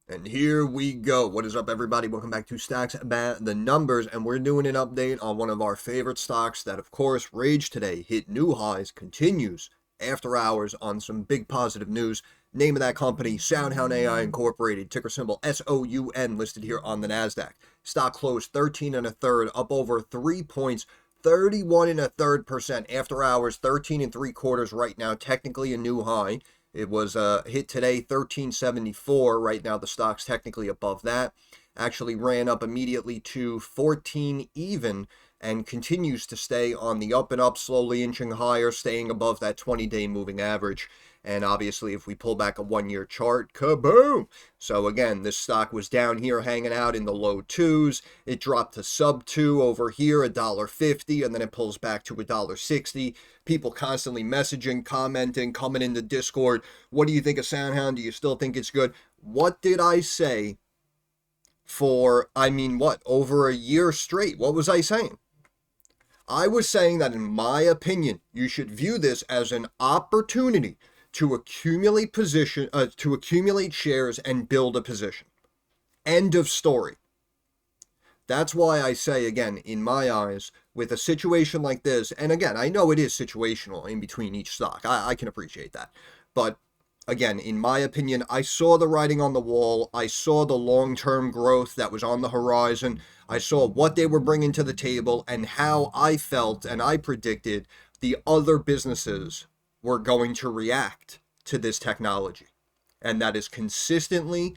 And here we go. What is up, everybody? Welcome back to Stocks About the Numbers, and we're doing an update on one of our favorite stocks that, of course, raged today, hit new highs, continues after hours on some big positive news. Name of that company, SoundHound AI Incorporated, ticker symbol SOUN, listed here on the Nasdaq. Stock closed 13 and a third, up over 3 points. 31 and a third% after hours, 13 and three quarters right now, technically a new high. It was hit today, 1374. Right now, the stock's technically above that. Actually ran up immediately to 14 even and continues to stay on the up and up, slowly inching higher, staying above that 20-day moving average. And obviously, if we pull back a one-year chart, kaboom! So again, this stock was down here hanging out in the low twos. It dropped to sub two over here, $1.50, and then it pulls back to $1.60. People constantly messaging, commenting, coming into Discord. What do you think of SoundHound? Do you still think it's good? What did I say for, over a year straight? What was I saying? I was saying that, in my opinion, you should view this as an opportunity to accumulate shares and build a position. End of story. That's why I say, again, in my eyes, with a situation like this, and again, I know it is situational in between each stock. I can appreciate that. But again, in my opinion, I saw the writing on the wall. I saw the long-term growth that was on the horizon. I saw what they were bringing to the table and how I felt and I predicted the other businesses were going to react to this technology. And that is consistently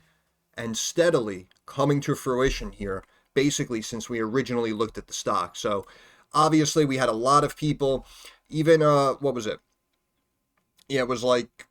and steadily coming to fruition here, basically since we originally looked at the stock. So obviously we had a lot of people, even, what was it? Yeah, it was like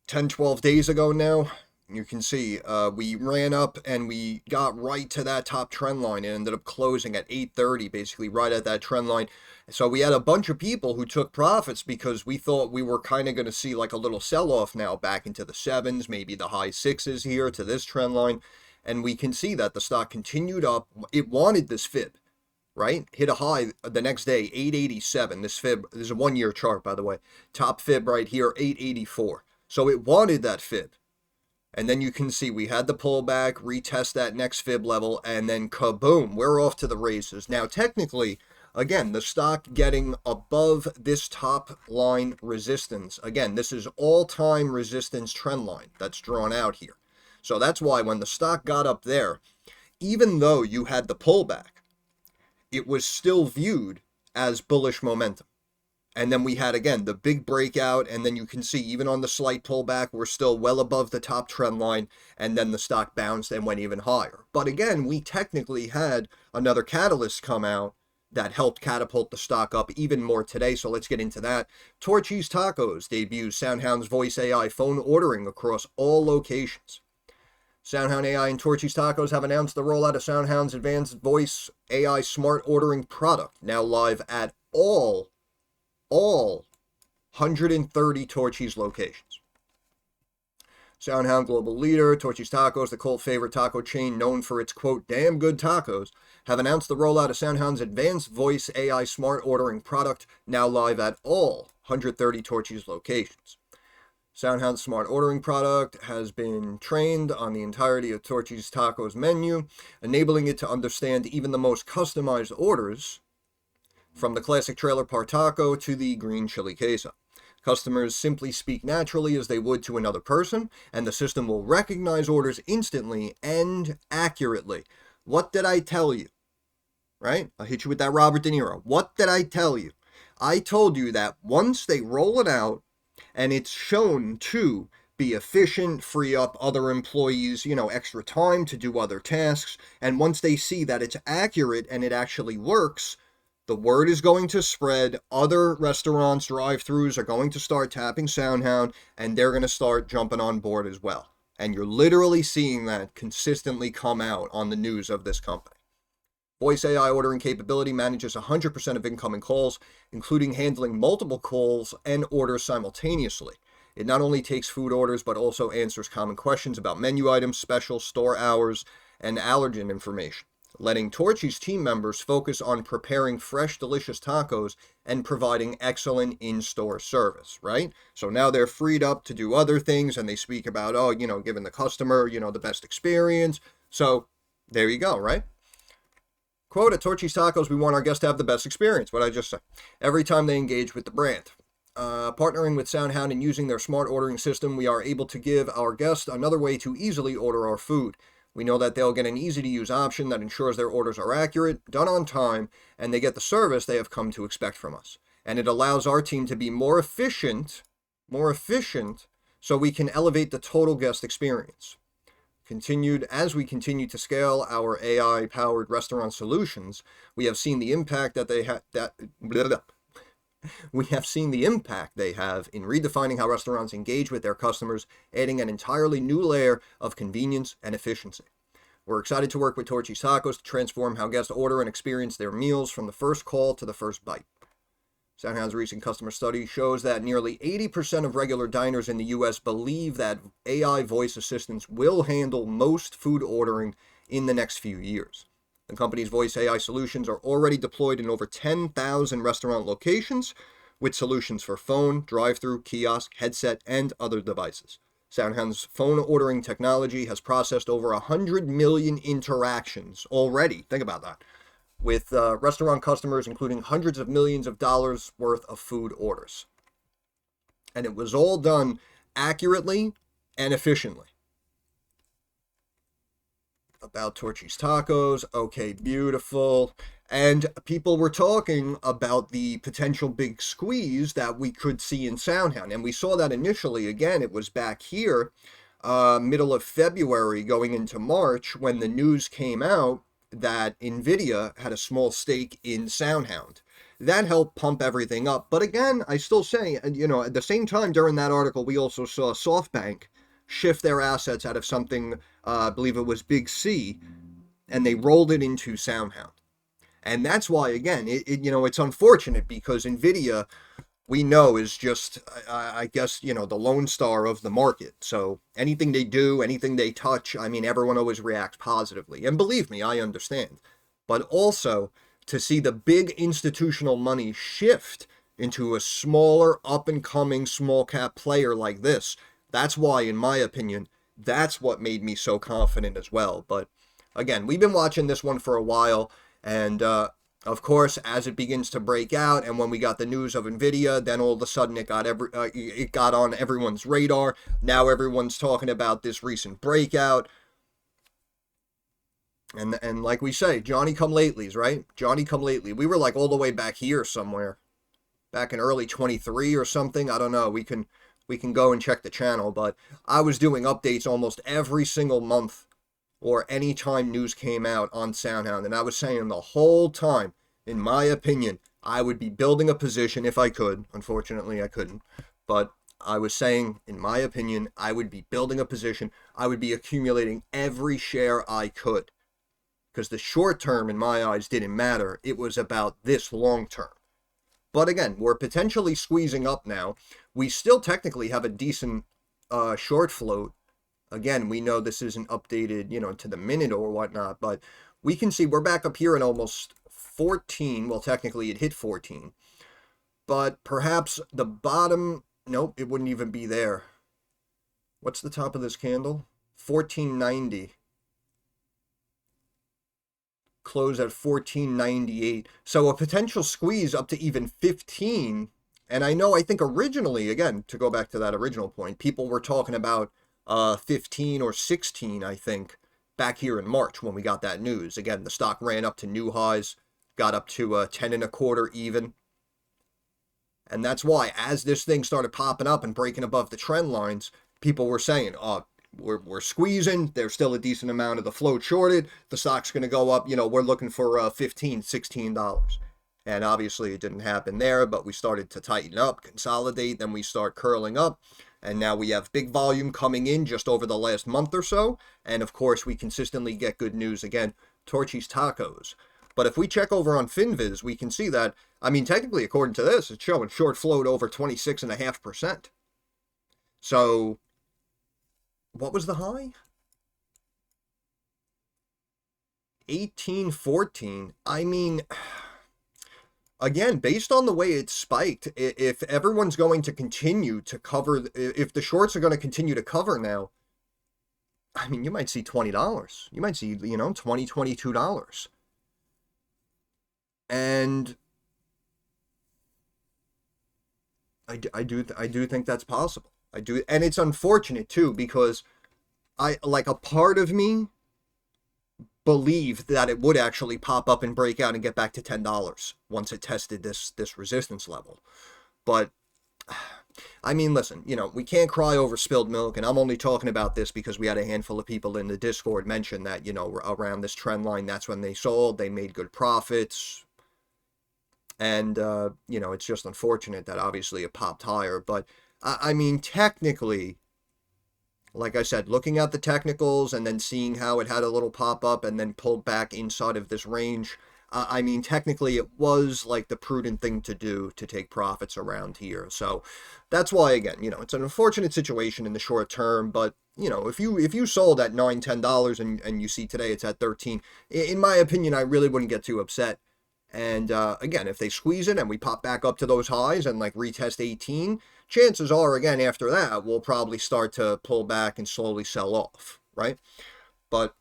10, 12 days ago now. You can see we ran up and we got right to that top trend line and ended up closing at 830, basically right at that trend line. So we had a bunch of people who took profits because we thought we were kind of going to see like a little sell-off now back into the sevens, maybe the high sixes here to this trend line. And we can see that the stock continued up. It wanted this fib, right? Hit a high the next day, 887. This fib, this is a one-year chart, by the way. Top fib right here, 884. So it wanted that fib. And then you can see we had the pullback, retest that next fib level, and then kaboom, we're off to the races. Now, technically, again, the stock getting above this top line resistance. Again, this is all-time resistance trend line that's drawn out here. So that's why when the stock got up there, even though you had the pullback, it was still viewed as bullish momentum. And then we had, again, the big breakout, and then you can see even on the slight pullback, we're still well above the top trend line, and then the stock bounced and went even higher. But again, we technically had another catalyst come out that helped catapult the stock up even more today, so let's get into that. Torchy's Tacos debuts SoundHound's voice AI phone ordering across all locations. SoundHound AI and Torchy's Tacos have announced the rollout of SoundHound's advanced voice AI smart ordering product, now live at all 130 Torchy's locations. SoundHound global leader, Torchy's Tacos, the cult favorite taco chain known for its, quote, damn good tacos, have announced the rollout of SoundHound's advanced voice AI smart ordering product, now live at all 130 Torchy's locations. SoundHound's smart ordering product has been trained on the entirety of Torchy's Tacos menu, enabling it to understand even the most customized orders, from the classic trailer park taco to the green chili queso. Customers simply speak naturally as they would to another person, and the system will recognize orders instantly and accurately. What did I tell you? Right? I'll hit you with that Robert De Niro. What did I tell you? I told you that once they roll it out and it's shown to be efficient, free up other employees, extra time to do other tasks, and once they see that it's accurate and it actually works, the word is going to spread. Other restaurants, drive-thrus are going to start tapping SoundHound, and they're going to start jumping on board as well. And you're literally seeing that consistently come out on the news of this company. Voice AI ordering capability manages 100% of incoming calls, including handling multiple calls and orders simultaneously. It not only takes food orders, but also answers common questions about menu items, specials, store hours, and allergen information. letting Torchy's team members focus on preparing fresh, delicious tacos and providing excellent in-store service, right? So now they're freed up to do other things, and they speak about, oh, giving the customer, the best experience. So there you go, right? Quote, at Torchy's Tacos, we want our guests to have the best experience. What I just said. Every time they engage with the brand. Partnering with SoundHound and using their smart ordering system, we are able to give our guests another way to easily order our food. We know that they'll get an easy-to-use option that ensures their orders are accurate, done on time, and they get the service they have come to expect from us. And it allows our team to be more efficient, so we can elevate the total guest experience. As we continue to scale our AI-powered restaurant solutions, we have seen the impact that they have in redefining how restaurants engage with their customers, adding an entirely new layer of convenience and efficiency. We're excited to work with Torchy's Tacos to transform how guests order and experience their meals from the first call to the first bite. SoundHound's recent customer study shows that nearly 80% of regular diners in the U.S. believe that AI voice assistants will handle most food ordering in the next few years. The company's voice AI solutions are already deployed in over 10,000 restaurant locations, with solutions for phone, drive-thru, kiosk, headset, and other devices. SoundHound's phone ordering technology has processed over 100 million interactions already. Think about that. With restaurant customers, including hundreds of millions of dollars worth of food orders. And it was all done accurately and efficiently. About Torchy's Tacos, okay, beautiful. And people were talking about the potential big squeeze that we could see in SoundHound. And we saw that initially. Again, it was back here, middle of February going into March, when the news came out that NVIDIA had a small stake in SoundHound. That helped pump everything up. But again, I still say, at the same time during that article, we also saw SoftBank shift their assets out of something, I believe it was Big C, and they rolled it into SoundHound. And that's why, again, it's unfortunate because NVIDIA, we know, is just, I guess, the lone star of the market. So anything they do, anything they touch, everyone always reacts positively. And believe me, I understand. But also, to see the big institutional money shift into a smaller, up-and-coming, small-cap player like this, that's why, in my opinion, that's what made me so confident as well. But again, we've been watching this one for a while, and of course, as it begins to break out, and when we got the news of NVIDIA, then all of a sudden it got on everyone's radar. Now everyone's talking about this recent breakout. And like we say, Johnny come latelys, right? Johnny come lately. We were like all the way back here somewhere, back in early 23 or something. I don't know. We can go and check the channel, but I was doing updates almost every single month or any time news came out on SoundHound. And I was saying the whole time, in my opinion, I would be building a position if I could. Unfortunately, I couldn't. But I was saying, in my opinion, I would be building a position. I would be accumulating every share I could. Because the short term, in my eyes, didn't matter. It was about this long term. But again, we're potentially squeezing up now. We still technically have a decent short float. Again, we know this isn't updated, to the minute or whatnot, but we can see we're back up here in almost 14. Well, technically it hit 14. But perhaps the bottom, nope, it wouldn't even be there. What's the top of this candle? 1490. Close at 1498. So a potential squeeze up to even 15. And I think originally, again, to go back to that original point, people were talking about 15 or 16, I think, back here in March when we got that news. Again, the stock ran up to new highs, got up to 10 and a quarter even. And that's why, as this thing started popping up and breaking above the trend lines, people were saying, we're squeezing. There's still a decent amount of the float shorted. The stock's going to go up. We're looking for $15, $16. And obviously it didn't happen there, but we started to tighten up, consolidate. Then we start curling up. And now we have big volume coming in just over the last month or so. And of course, we consistently get good news. Again, Torchy's Tacos. But if we check over on FinViz, we can see that, technically, according to this, it's showing short float over 26.5%. So what was the high? 1814. I mean, again, based on the way it's spiked, if everyone's going to continue to cover, if the shorts are going to continue to cover now, I mean, you might see $20. You might see, $20, $22. And I do think that's possible. I do, and it's unfortunate too, because a part of me believed that it would actually pop up and break out and get back to $10 once it tested this resistance level. But I mean, listen, we can't cry over spilled milk, and I'm only talking about this because we had a handful of people in the Discord mention that, around this trend line, that's when they sold, they made good profits. And, it's just unfortunate that obviously it popped higher. But, I mean, technically, like I said, looking at the technicals and then seeing how it had a little pop up and then pulled back inside of this range, I mean, technically it was like the prudent thing to do to take profits around here. So that's why, again, it's an unfortunate situation in the short term. But, if you sold at $9, $10 and you see today it's at 13, in my opinion, I really wouldn't get too upset. And again, if they squeeze it and we pop back up to those highs and like retest 18, chances are, again, after that, we'll probably start to pull back and slowly sell off, right? But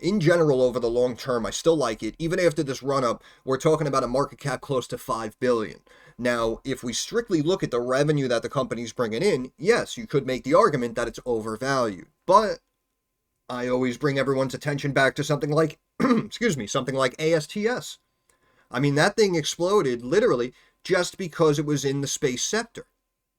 in general, over the long term, I still like it. Even after this run up, we're talking about a market cap close to $5 billion. Now, if we strictly look at the revenue that the company's bringing in, yes, you could make the argument that it's overvalued. But I always bring everyone's attention back to something like, something like ASTS. I mean, that thing exploded literally just because it was in the space sector.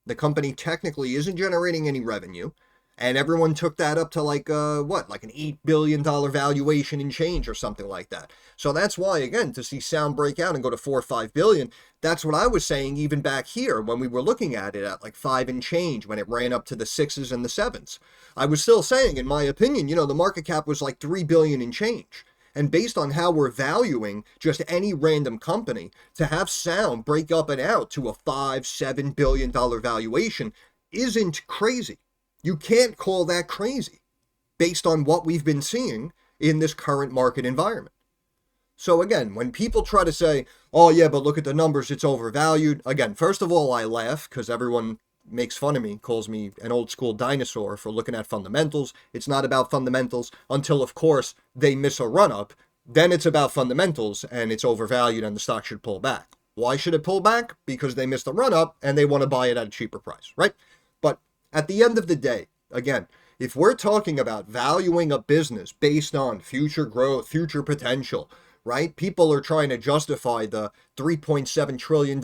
The company technically isn't generating any revenue, and everyone took that up to like an $8 billion valuation and change or something like that. So that's why, again, to see SOUN break out and go to 4 or 5 billion, that's what I was saying even back here when we were looking at it at like 5 and change, when it ran up to the 6s and the 7s. I was still saying, in my opinion, the market cap was like 3 billion and change. And based on how we're valuing just any random company, to have SOUN break up and out to a $5-7 billion valuation isn't crazy. You can't call that crazy based on what we've been seeing in this current market environment. So again, when people try to say, oh yeah, but look at the numbers, it's overvalued. Again, first of all, I laugh because everyone makes fun of me, calls me an old school dinosaur for looking at fundamentals. It's not about fundamentals until, of course, they miss a run up. Then it's about fundamentals and it's overvalued and the stock should pull back. Why should it pull back? Because they missed a run up and they want to buy it at a cheaper price, right? But at the end of the day, again, if we're talking about valuing a business based on future growth, future potential, right? People are trying to justify the $3.7 trillion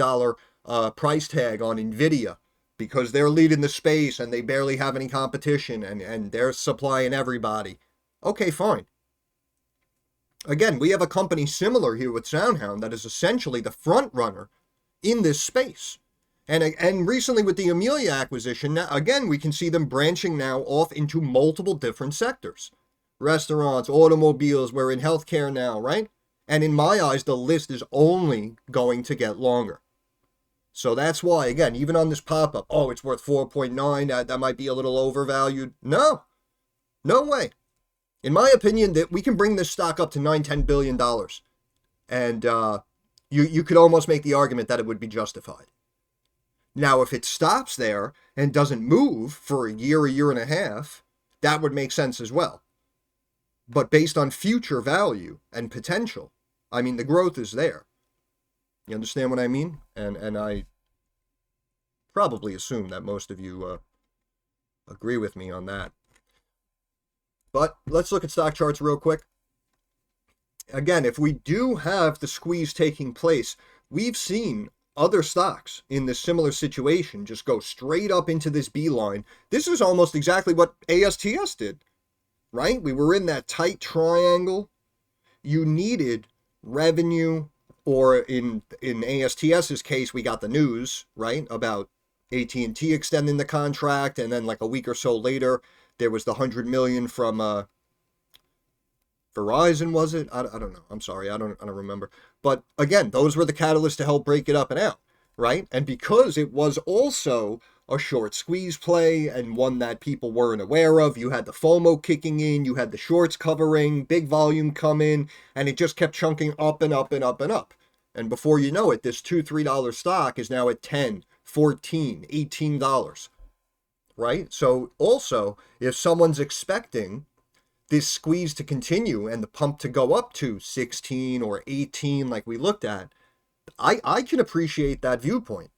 price tag on NVIDIA because they're leading the space and they barely have any competition and they're supplying everybody. Okay, fine. Again, we have a company similar here with SoundHound that is essentially the front runner in this space. And recently with the Amelia acquisition, now, again, we can see them branching now off into multiple different sectors. Restaurants, automobiles, we're in healthcare now, right? And in my eyes, the list is only going to get longer. So that's why, again, even on this pop-up, oh, it's worth 4.9, that might be a little overvalued. No way. In my opinion, that we can bring this stock up to $9-10 billion. And you could almost make the argument that it would be justified. Now, if it stops there and doesn't move for a year and a half, that would make sense as well. But based on future value and potential, I mean, the growth is there. You understand what I mean? And I probably assume that most of you agree with me on that. But let's look at stock charts real quick. Again, if we do have the squeeze taking place, we've seen other stocks in this similar situation just go straight up into this beeline. This is almost exactly what ASTS did, right? We were in that tight triangle. You needed revenue, or in ASTS's case, we got the news, right, about AT&T extending the contract, and then like a week or so later, there was the $100 million from Verizon, was it? I don't know. I'm sorry, I don't remember. But again, those were the catalysts to help break it up and out, right? And because it was also a short squeeze play and one that people weren't aware of. You had the FOMO kicking in, you had the shorts covering, big volume come in, and it just kept chunking up and up and up and up. And before you know it, this $2-3 stock is now at $10, $14, $18, right? So also, if someone's expecting this squeeze to continue and the pump to go up to 16 or 18 like we looked at, I can appreciate that viewpoint.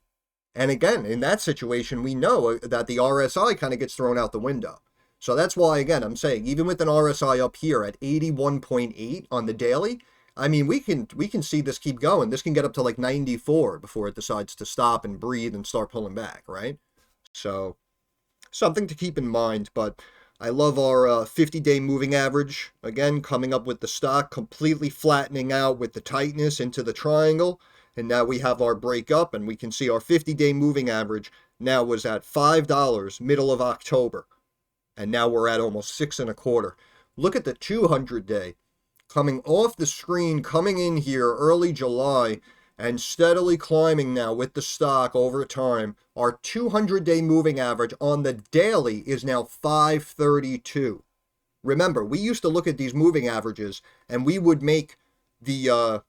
And again, in that situation, we know that the RSI kind of gets thrown out the window. So that's why, again, I'm saying, even with an RSI up here at 81.8 on the daily, I mean, we can see this keep going. This can get up to like 94 before it decides to stop and breathe and start pulling back, right? So something to keep in mind. But I love our 50-day moving average. Again, coming up with the stock completely flattening out with the tightness into the triangle. And now we have our break up, and we can see our 50-day moving average now was at $5 middle of October. And now we're at almost 6.25. Look at the 200-day coming off the screen, coming in here early July, and steadily climbing now with the stock over time. Our 200-day moving average on the daily is now 532. Remember, we used to look at these moving averages, and we would make the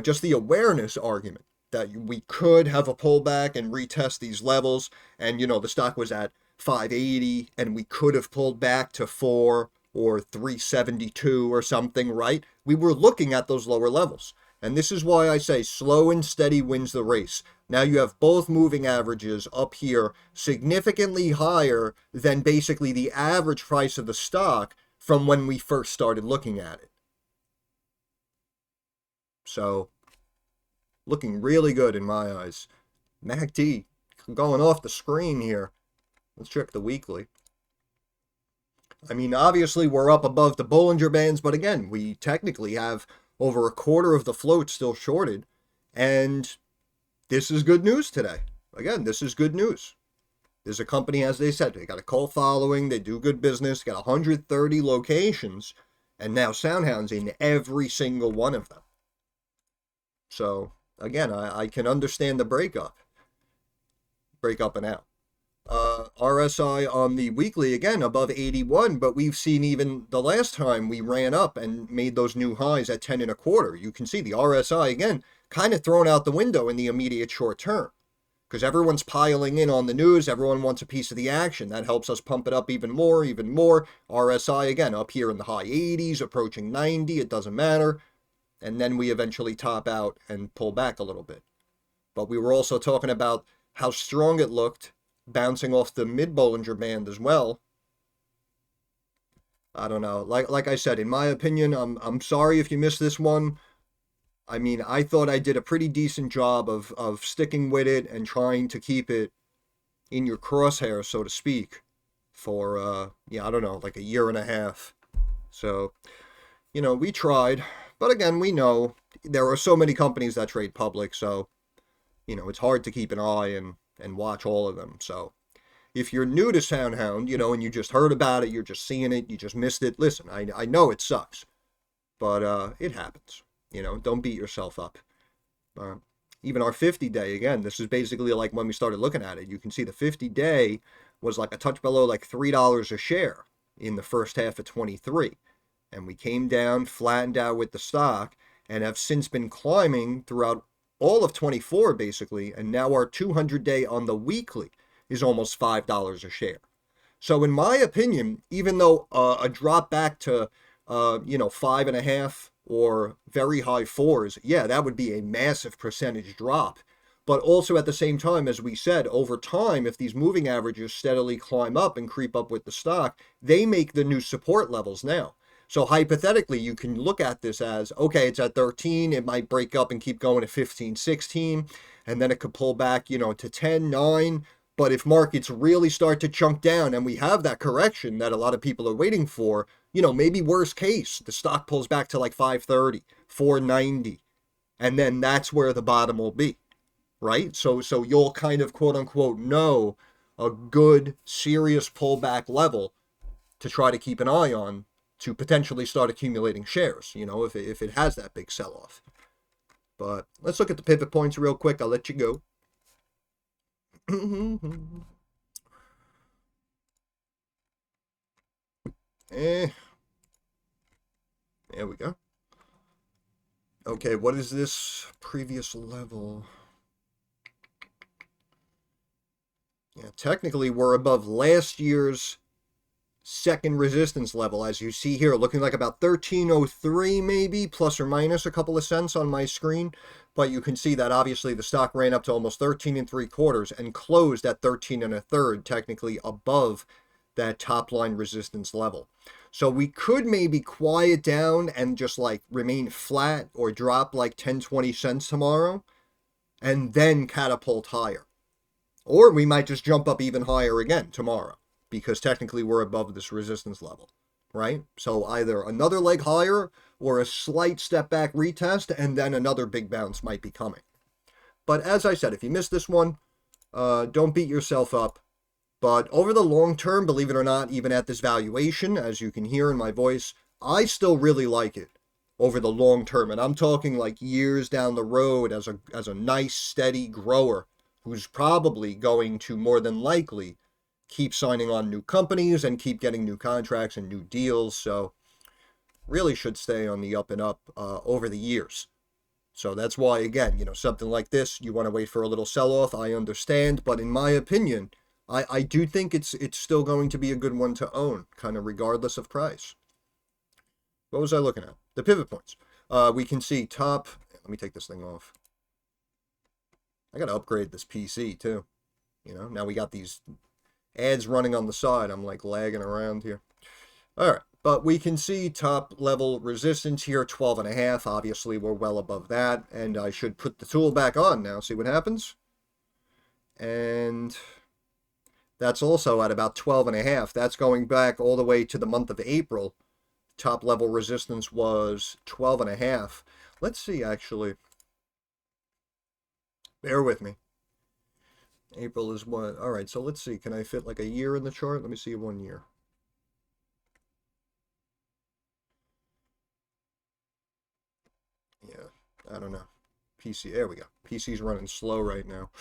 just the awareness argument that we could have a pullback and retest these levels. And, the stock was at 580 and we could have pulled back to 4 or 372 or something, right? We were looking at those lower levels. And this is why I say slow and steady wins the race. Now you have both moving averages up here significantly higher than basically the average price of the stock from when we first started looking at it. So, looking really good in my eyes. MACD going off the screen here. Let's check the weekly. I mean, obviously we're up above the Bollinger Bands, but again, we technically have over a quarter of the float still shorted. And this is good news today. Again, this is good news. There's a company, as they said, they got a cult following, they do good business, got 130 locations, and now SoundHound's in every single one of them. So, again, I can understand the breakup and out. RSI on the weekly, again, above 81, but we've seen even the last time we ran up and made those new highs at 10.25. You can see the RSI, again, kind of thrown out the window in the immediate short term. Because everyone's piling in on the news, everyone wants a piece of the action. That helps us pump it up even more. RSI, again, up here in the high 80s, approaching 90, it doesn't matter. And then we eventually top out and pull back a little bit. But we were also talking about how strong it looked, bouncing off the mid-Bollinger Band as well. I don't know. Like I said, in my opinion, I'm sorry if you missed this one. I mean, I thought I did a pretty decent job of sticking with it and trying to keep it in your crosshairs, so to speak, for, I don't know, like a year and a half. So, we tried. But again, we know there are so many companies that trade public, so, it's hard to keep an eye and watch all of them. So if you're new to SoundHound, and you just heard about it, you're just seeing it, you just missed it, listen, I know it sucks, but it happens. Don't beat yourself up. Even our 50-day, again, this is basically like when we started looking at it. You can see the 50-day was like a touch below like $3 a share in the first half of 23. And we came down, flattened out with the stock, and have since been climbing throughout all of 24, basically. And now our 200-day on the weekly is almost $5 a share. So in my opinion, even though a drop back to, 5.5 or very high 4s, yeah, that would be a massive percentage drop. But also at the same time, as we said, over time, if these moving averages steadily climb up and creep up with the stock, they make the new support levels now. So hypothetically, you can look at this as, okay, it's at 13, it might break up and keep going to 15, 16, and then it could pull back, to 10, 9. But if markets really start to chunk down and we have that correction that a lot of people are waiting for, maybe worst case, the stock pulls back to like 530, 490, and then that's where the bottom will be, right? So you'll kind of quote unquote know a good, serious pullback level to try to keep an eye on to potentially start accumulating shares, if it has that big sell-off. But let's look at the pivot points real quick. I'll let you go. Eh, there we go. Okay, what is this previous level? Yeah, technically we're above last year's second resistance level, as you see here, looking like about 1303 maybe, plus or minus a couple of cents on my screen. But you can see that obviously the stock ran up to almost 13 and 3/4 and closed at 13 and a third, technically above that top line resistance level. So we could maybe quiet down and just like remain flat or drop like 10-20 cents tomorrow and then catapult higher. Or we might just jump up even higher again tomorrow, because technically we're above this resistance level, right? So either another leg higher or a slight step back retest, and then another big bounce might be coming. But as I said, if you missed this one, don't beat yourself up. But over the long term, believe it or not, even at this valuation, as you can hear in my voice, I still really like it over the long term. And I'm talking like years down the road as a nice, steady grower who's probably going to more than likely keep signing on new companies and keep getting new contracts and new deals. So really should stay on the up and up over the years. So that's why, again, something like this, you want to wait for a little sell-off. I understand, but in my opinion, I do think it's still going to be a good one to own, kind of regardless of price. What was I looking at? The pivot points. We can see top. Let me take this thing off. I got to upgrade this PC too. Now we got these ads running on the side. I'm like lagging around here. All right, but we can see top level resistance here, 12.5. Obviously, we're well above that, and I should put the tool back on now. See what happens. And that's also at about 12.5. That's going back all the way to the month of April. Top level resistance was 12.5. Let's see, actually. Bear with me. April is what? All right, so let's see. Can I fit like a year in the chart? Let me see 1 year. Yeah, I don't know. PC, there we go. PC's running slow right now.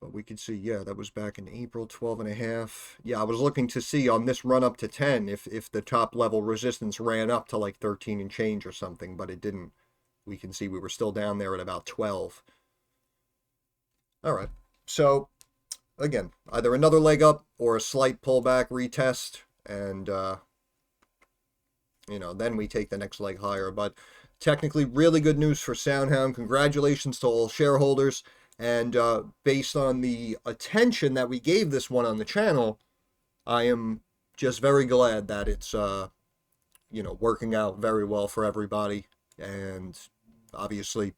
But we could see, yeah, that was back in April, 12.5. Yeah, I was looking to see on this run up to 10 if the top level resistance ran up to like 13 and change or something, but it didn't. We can see we were still down there at about 12. All right. So, again, either another leg up or a slight pullback retest, and, then we take the next leg higher. But technically, really good news for SoundHound. Congratulations to all shareholders. And based on the attention that we gave this one on the channel, I am just very glad that it's, working out very well for everybody. And obviously,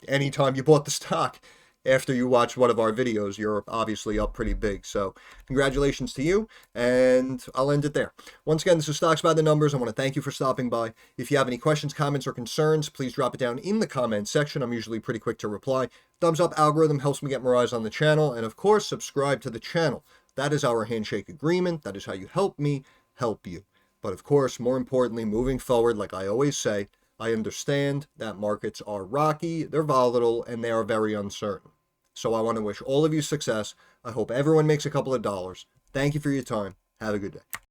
anytime you bought the stock after you watch one of our videos, you're obviously up pretty big. So congratulations to you, and I'll end it there. Once again, this is Stocks by the Numbers. I want to thank you for stopping by. If you have any questions, comments, or concerns, please drop it down in the comments section. I'm usually pretty quick to reply. Thumbs up algorithm helps me get more eyes on the channel, and of course, subscribe to the channel. That is our handshake agreement. That is how you help me help you. But of course, more importantly, moving forward, like I always say, I understand that markets are rocky, they're volatile, and they are very uncertain. So I want to wish all of you success. I hope everyone makes a couple of dollars. Thank you for your time. Have a good day.